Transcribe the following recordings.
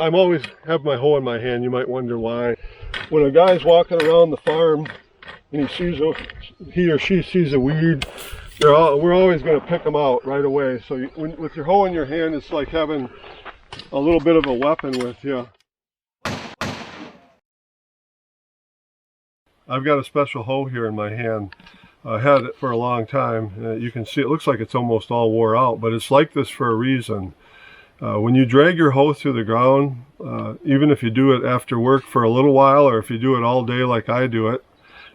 I'm always have my hoe in my hand. You might wonder why. When a guy's walking around the farm and he or she sees a weed, we're always going to pick them out right away. So with your hoe in your hand, it's like having a little bit of a weapon with you. I've got a special hoe here in my hand. I had it for a long time. You can see it looks like it's almost all wore out, but it's like this for a reason. When you drag your hoe through the ground, even if you do it after work for a little while, or if you do it all day like I do it,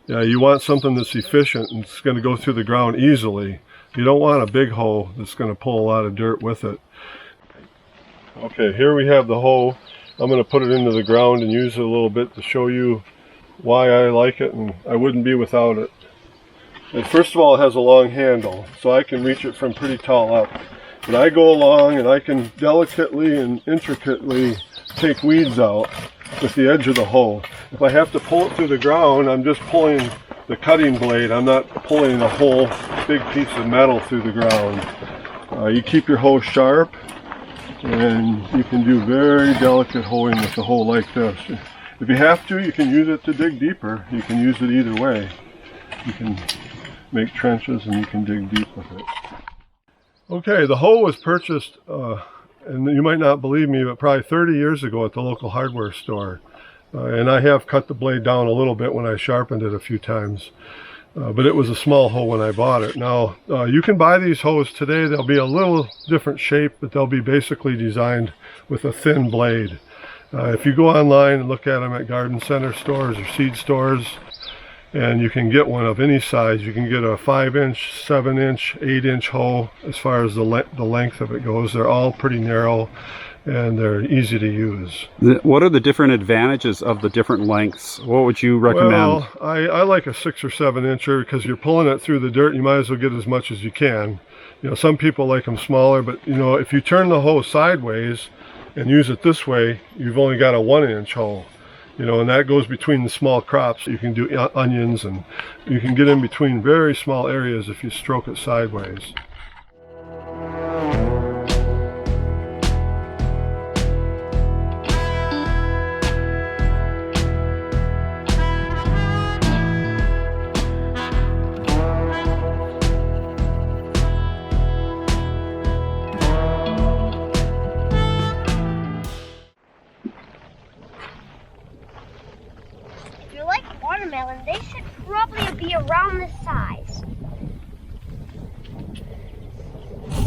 you want something that's efficient and it's going to go through the ground easily. You don't want a big hoe that's going to pull a lot of dirt with it. Okay, here we have the hoe. I'm going to put it into the ground and use it a little bit to show you why I like it, and I wouldn't be without it. And first of all, it has a long handle, so I can reach it from pretty tall up. But I go along and I can delicately and intricately take weeds out with the edge of the hoe. If I have to pull it through the ground, I'm just pulling the cutting blade. I'm not pulling a whole big piece of metal through the ground. You keep your hoe sharp, and you can do very delicate hoeing with a hoe like this. If you have to, you can use it to dig deeper. You can use it either way. You can make trenches and you can dig deep with it. Okay, the hoe was purchased, and you might not believe me, but probably 30 years ago at the local hardware store. And I have cut the blade down a little bit when I sharpened it a few times. But it was a small hoe when I bought it. Now, you can buy these hoes today. They'll be a little different shape, but they'll be basically designed with a thin blade. If you go online and look at them at garden center stores or seed stores, and you can get one of any size. You can get a 5-inch, 7-inch, 8-inch hoe as far as the length of it goes. They're all pretty narrow and they're easy to use. What are the different advantages of the different lengths? What would you recommend? Well, I like a 6 or 7-incher because you're pulling it through the dirt. You might as well get as much as you can. You know, some people like them smaller, but you know, if you turn the hoe sideways and use it this way, you've only got a 1-inch hoe. You know, and that goes between the small crops. You can do onions, and you can get in between very small areas if you stroke it sideways. Watermelon, they should probably be around this size.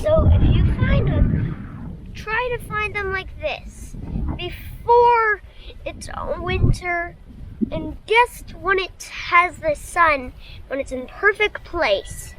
So if you find them, try to find them like this before it's winter, and just when it has the sun, when it's in perfect place.